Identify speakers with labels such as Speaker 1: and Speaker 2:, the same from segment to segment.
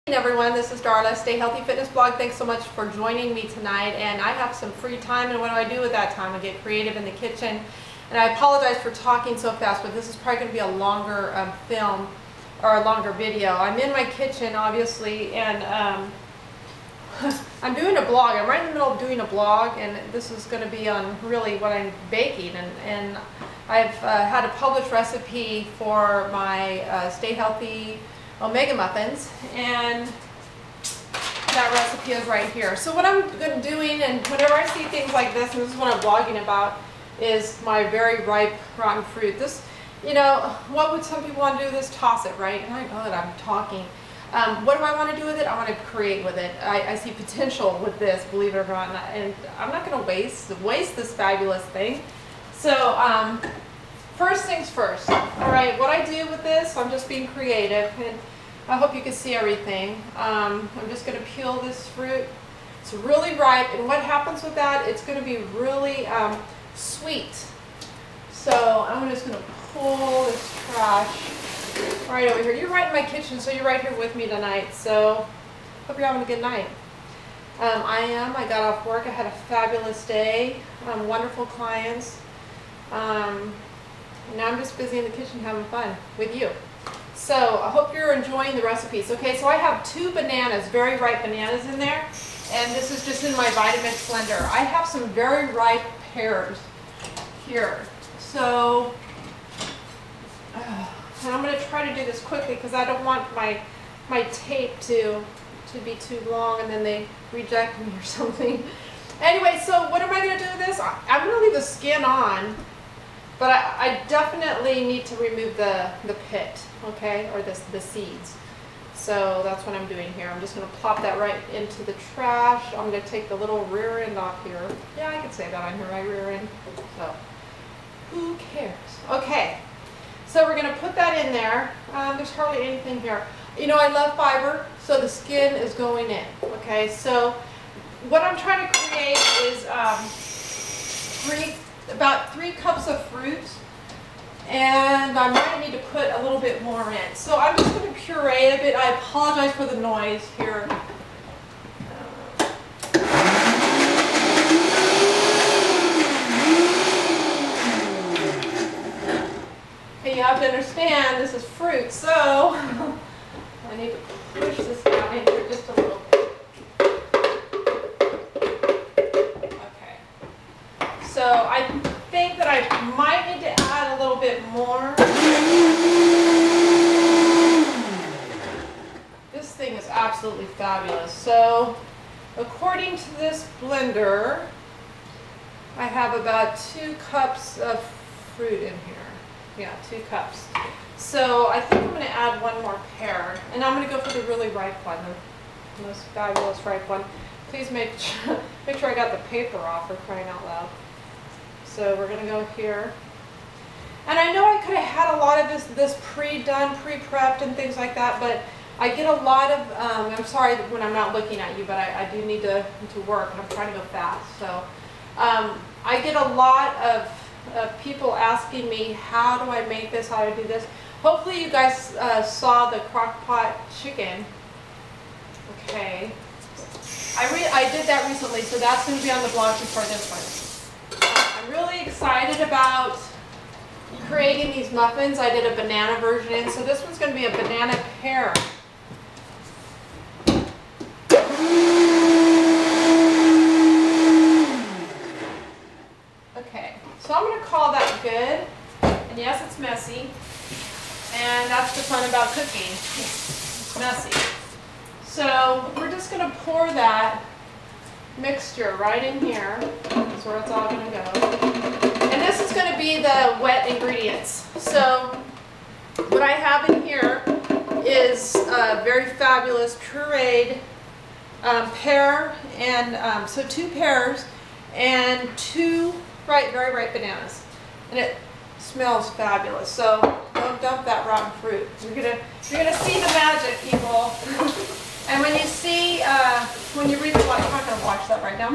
Speaker 1: Everyone, this is Darla, Stay Healthy Fitness Blog. Thanks so much for joining me tonight. And I have some free time, and what do I do with that time? I get creative in the kitchen. And I apologize for talking so fast, but this is probably going to be a longer film or a longer video. I'm in my kitchen, obviously, and I'm doing a blog. I'm right in the middle of doing a blog, and this is going to be on really what I'm baking. And I've had a published recipe for my Stay Healthy Omega muffins, and that recipe is right here. So what I'm doing, and whenever I see things like this, and this is what I'm blogging about, is my very ripe rotten fruit. This, you know, what would some people want to do with this? Toss it, right? And I know that I'm talking. What do I want to do with it? I want to create with it. I see potential with this, believe it or not, and I'm not going to waste this fabulous thing. So first things first. All right, what I do with this, I'm just being creative, and I hope you can see everything. I'm just going to peel this fruit. It's really ripe, and what happens with that, it's going to be really sweet. So I'm just going to pull this trash right over here. You're right in my kitchen, so you're right here with me tonight. So hope you're having a good night. I got off work. I had a fabulous day. Wonderful clients. Now I'm just busy in the kitchen having fun with you. So I hope you're enjoying the recipes. Okay, so I have 2 bananas, very ripe bananas in there, and this is just in my Vitamix blender. I have some very ripe pears here. So, and I'm going to try to do this quickly because I don't want my tape to be too long and then they reject me or something. Anyway, so what am I going to do with this? I'm going to leave the skin on. But I definitely need to remove the pit, okay, or the seeds. So that's what I'm doing here. I'm just going to plop that right into the trash. I'm going to take the little rear end off here. Yeah, I can say that on here, right, rear end. So who cares? Okay, so we're going to put that in there. There's hardly anything here. You know, I love fiber, so the skin is going in. Okay, so what I'm trying to create is about 3 cups of fruit, and I might need to put a little bit more in. So I'm just going to puree a bit. I apologize for the noise here. Okay, you have to understand this is fruit, so I need to push this down in here just a little bit. So I think that I might need to add a little bit more. This thing is absolutely fabulous. So according to this blender, I have about 2 cups of fruit in here. Yeah, 2 cups. So I think I'm going to add 1 more pear. And I'm going to go for the really ripe one, the most fabulous ripe one. Please make sure I got the paper off, for crying out loud. So we're going to go here. And I know I could have had a lot of this pre-done, pre-prepped and things like that, but I get a lot of, I'm sorry when I'm not looking at you, but I do need to work, and I'm trying to go fast. So I get a lot of people asking me, how do I make this, how do I do this? Hopefully you guys saw the crock pot chicken. Okay. I did that recently, so that's going to be on the blog before this one. I'm really excited about creating these muffins. I did a banana version in, so this one's going to be a banana pear. Okay, so I'm going to call that good. And yes, it's messy. And that's the fun about cooking. It's messy. So we're just going to pour that mixture right in here. That's where it's all going to go. And this is going to be the wet ingredients. So what I have in here is very fabulous pureed pear, and so 2 pears and 2 very ripe bananas. And it smells fabulous. So don't dump that rotten fruit. You're gonna see the magic, people. And when you see, when you read the blog, I'm not going to watch that right now.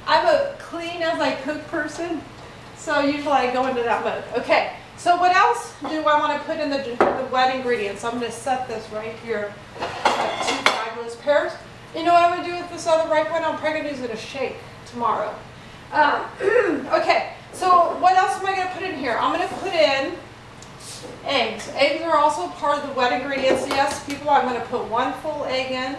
Speaker 1: I'm a clean as I cook person, so usually I go into that mode. Okay, So what else do I want to put in the wet ingredients? I'm going to set this right here at 2 pears. You know what I'm going to do with this other ripe one? I'm probably going to use it as a shake tomorrow. Okay, so what else am I going to put in here? I'm going to put in eggs. Eggs are also part of the wet ingredients. Yes, people, I'm going to put 1 full egg in.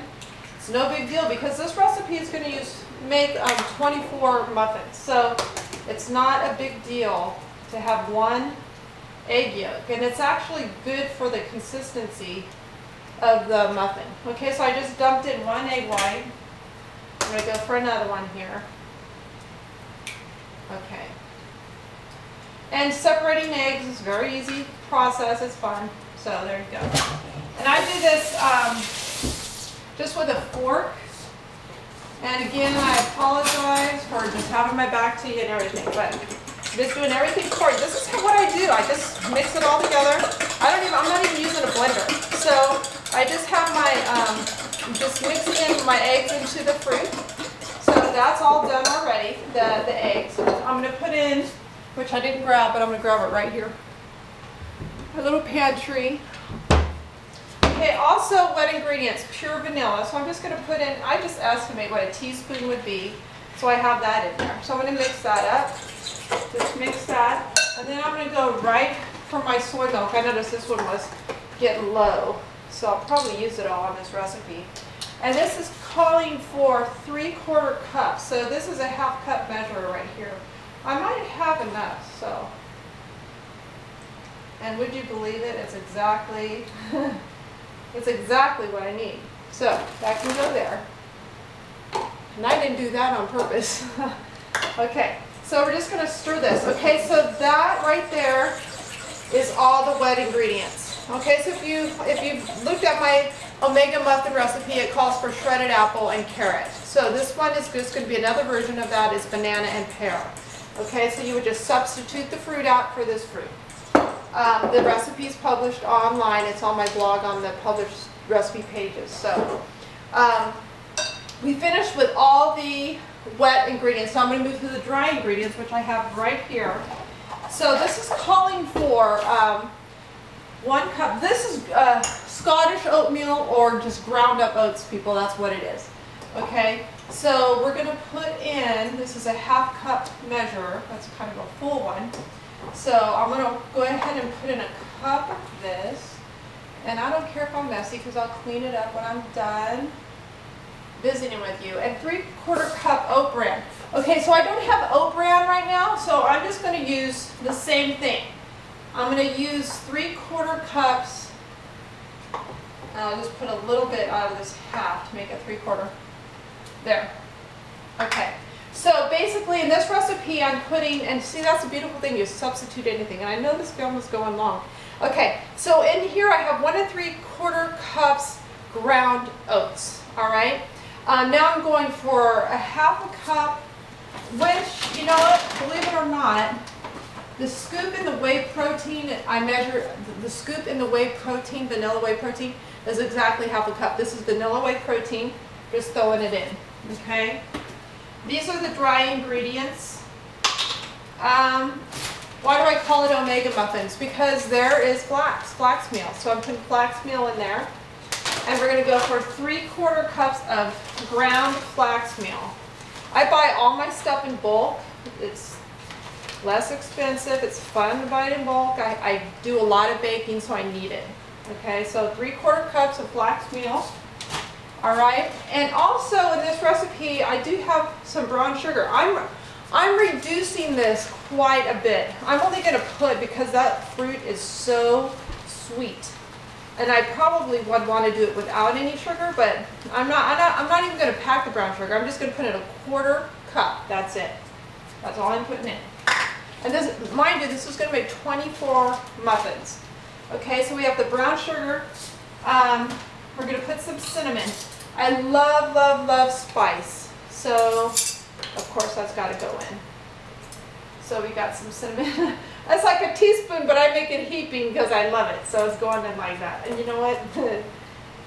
Speaker 1: It's no big deal because this recipe is going to make 24 muffins. So it's not a big deal to have 1 egg yolk. And it's actually good for the consistency of the muffin. Okay, so I just dumped in 1 egg white. I'm going to go for another one here. Okay. And separating eggs is a very easy process. It's fun. So there you go. And I do this just with a fork. And again, I apologize for just having my back to you and everything, but I'm just doing everything for you. This is what I do. I just mix it all together. I'm not even using a blender. So I just have my, just mixing in my eggs into the fruit. So that's all done already, the eggs. I'm going to put in, which I didn't grab, but I'm going to grab it right here. A little pantry. Okay, also wet ingredients, pure vanilla. So I'm just going to put in, I just estimate what a teaspoon would be. So I have that in there. So I'm going to mix that up. Just mix that. And then I'm going to go right for my soy milk. I noticed this one was getting low. So I'll probably use it all on this recipe. And this is calling for 3/4 cups. So this is a 1/2 cup measure right here. I might have enough, so. And would you believe it? It's exactly, it's exactly what I need. So that can go there. And I didn't do that on purpose. Okay, so we're just going to stir this. Okay, so that right there is all the wet ingredients. Okay, so if you've looked at my Omega muffin recipe, it calls for shredded apple and carrot. So this one is just going to be another version of that, is banana and pear. Okay, so you would just substitute the fruit out for this fruit. The recipe is published online. It's on my blog on the published recipe pages. So we finished with all the wet ingredients. So I'm going to move to the dry ingredients, which I have right here. So this is calling for 1 cup. This is Scottish oatmeal or just ground up oats, people. That's what it is. Okay, so we're going to put in, this is a 1/2 cup measure. That's kind of a full one. So I'm going to go ahead and put in a cup of this. And I don't care if I'm messy because I'll clean it up when I'm done visiting with you. And 3/4 cup oat bran. Okay, so I don't have oat bran right now, so I'm just going to use the same thing. I'm going to use 3/4 cups. And I'll just put a little bit out of this half to make it 3/4. There. Okay. So basically in this recipe I'm putting, and see, that's a beautiful thing, you substitute anything. And I know this film is going long. Okay, so in here I have 1 3/4 cups ground oats. All right. Now I'm going for a 1/2 cup, which, you know what, believe it or not, the scoop in the whey protein, I measure the scoop in the whey protein, vanilla whey protein, is exactly 1/2 cup. This is vanilla whey protein, just throwing it in, okay? These are the dry ingredients. Why do I call it Omega muffins? Because there is flax meal. So I'm putting flax meal in there. And we're going to go for 3/4 cups of ground flax meal. I buy all my stuff in bulk. It's less expensive. It's fun to buy it in bulk. I do a lot of baking, so I need it. Okay, so 3/4 cups of flax meal. All right, and also in this recipe, I do have some brown sugar. I'm reducing this quite a bit. I'm only going to put, because that fruit is so sweet, and I probably would want to do it without any sugar, but I'm not even going to pack the brown sugar. I'm just going to put in 1/4 cup. That's it. That's all I'm putting in. And this, mind you, this is going to make 24 muffins. Okay, so we have the brown sugar. We're going to put some cinnamon. I love, love, love spice. So, of course, that's got to go in. So we got some cinnamon. That's like a teaspoon, but I make it heaping because I love it. So it's going in like that. And you know what?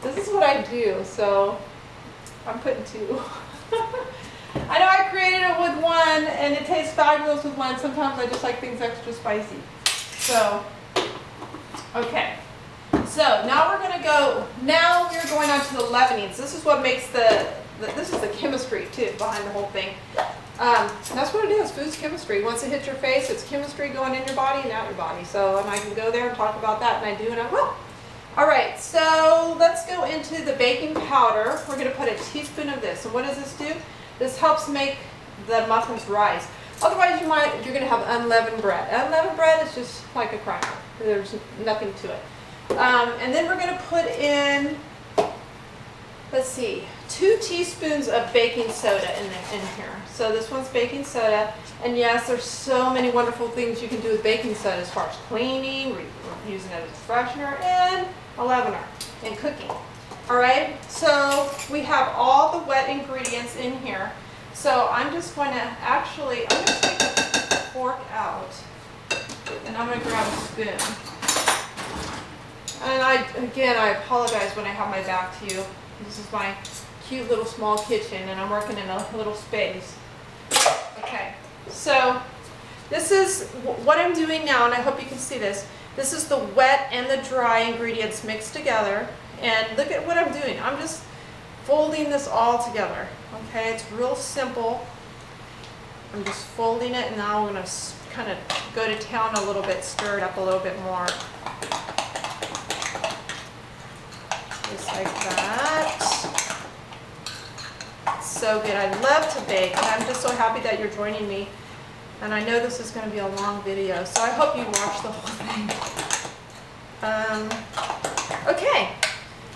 Speaker 1: This is what I do. So I'm putting 2. I know I created it with 1, and it tastes fabulous with 1. Sometimes I just like things extra spicy. So, okay. So now we're going to go, now we're going on to the leavenings. This is what makes this is the chemistry too behind the whole thing. That's what it is, food's chemistry. Once it hits your face, it's chemistry going in your body and out your body. So, and I can go there and talk about that, and I do, and I will. All right, so let's go into the baking powder. We're going to put a teaspoon of this. And what does this do? This helps make the muffins rise. Otherwise, you're going to have unleavened bread. Unleavened bread is just like a cracker. There's nothing to it. And then we're going to put in, let's see, 2 teaspoons of baking soda in here. So this one's baking soda. And yes, there's so many wonderful things you can do with baking soda as far as cleaning, using it as a freshener, and a leavener, and cooking. All right, so we have all the wet ingredients in here. So I'm just going to actually, I'm going to take the fork out, and I'm going to grab a spoon. And again, I apologize when I have my back to you. This is my cute little small kitchen, and I'm working in a little space. Okay, so this is what I'm doing now, and I hope you can see this. This is the wet and the dry ingredients mixed together. And look at what I'm doing. I'm just folding this all together. Okay, it's real simple. I'm just folding it, and now I'm going to kind of go to town a little bit, stir it up a little bit more. Just like that. So good. I love to bake, and I'm just so happy that you're joining me. And I know this is going to be a long video, so I hope you watch the whole thing. Okay,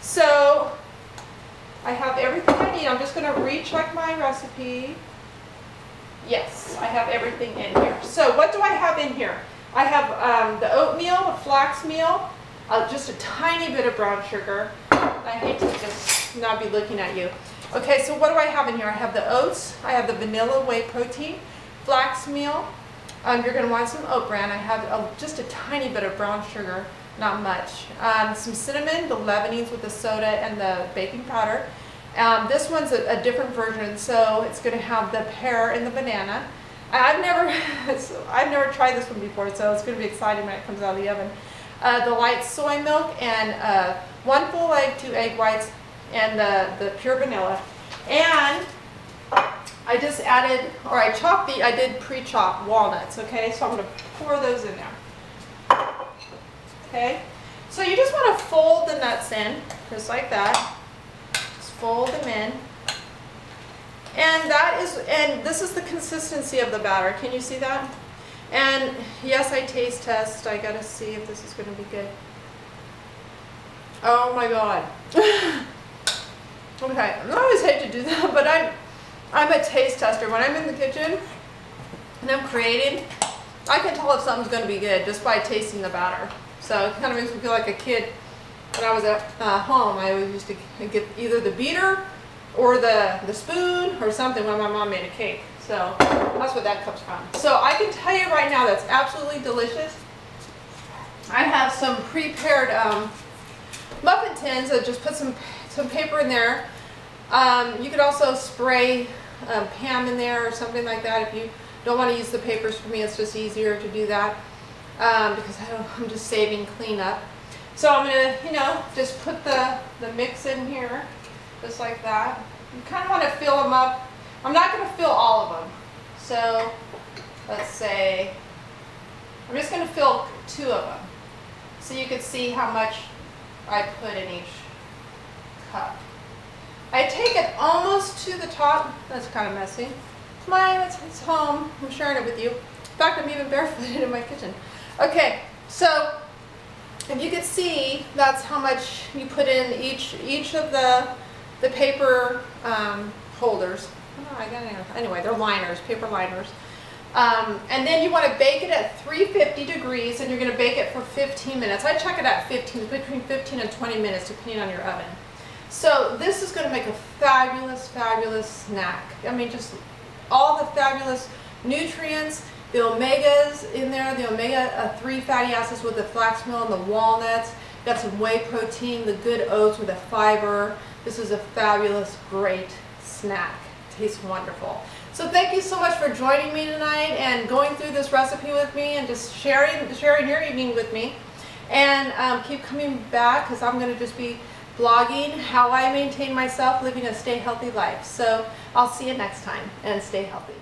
Speaker 1: so I have everything I need. I'm just going to recheck my recipe. Yes, I have everything in here. So what do I have in here? I have the oatmeal, the flax meal, just a tiny bit of brown sugar. I hate to just not be looking at you. Okay, so what do I have in here? I have the oats, I have the vanilla whey protein, flax meal. You're going to want some oat bran. I have just a tiny bit of brown sugar, not much. Some cinnamon, the leavenings with the soda and the baking powder. This one's a different version, so it's going to have the pear and the banana. I've never tried this one before, so it's going to be exciting when it comes out of the oven. The light soy milk and 1 full egg, 2 egg whites, and the pure vanilla. And I just added, or I did pre-chop walnuts, okay? So I'm going to pour those in there. Okay? So you just want to fold the nuts in, just like that. Just fold them in. And this is the consistency of the batter. Can you see that? And yes, I taste test. I got to see if this is going to be good. Oh my God. Okay, I always hate to do that, but I'm a taste tester. When I'm in the kitchen and I'm creating, I can tell if something's going to be good just by tasting the batter. So it kind of makes me feel like a kid. When I was at home, I always used to get either the beater or the spoon or something when my mom made a cake. So that's what that comes from. So I can tell you right now that's absolutely delicious. I have some prepared muffin tins. I just put some paper in there. You could also spray Pam in there or something like that if you don't want to use the papers. For me, it's just easier to do that because I'm just saving cleanup. So I'm going to, just put the mix in here, just like that. You kind of want to fill them up. I'm not going to fill all of them. So let's say, I'm just going to fill 2 of them. So you can see how much I put in each cup. I take it almost to the top. That's kind of messy. It's home. I'm sharing it with you. In fact, I'm even barefooted in my kitchen. Okay, so if you can see, that's how much you put in each of the paper holders. Anyway, they're liners, paper liners. And then you want to bake it at 350 degrees, and you're going to bake it for 15 minutes. I check it at between 15 and 20 minutes, depending on your oven. So this is going to make a fabulous, fabulous snack. I mean, just all the fabulous nutrients, the omegas in there, the omega-3 fatty acids with the flax meal and the walnuts. Got some whey protein, the good oats with the fiber. This is a fabulous, great snack. Tastes wonderful. So thank you so much for joining me tonight and going through this recipe with me and just sharing your evening with me. And keep coming back, because I'm going to just be blogging how I maintain myself living a stay healthy life. So I'll see you next time, and stay healthy.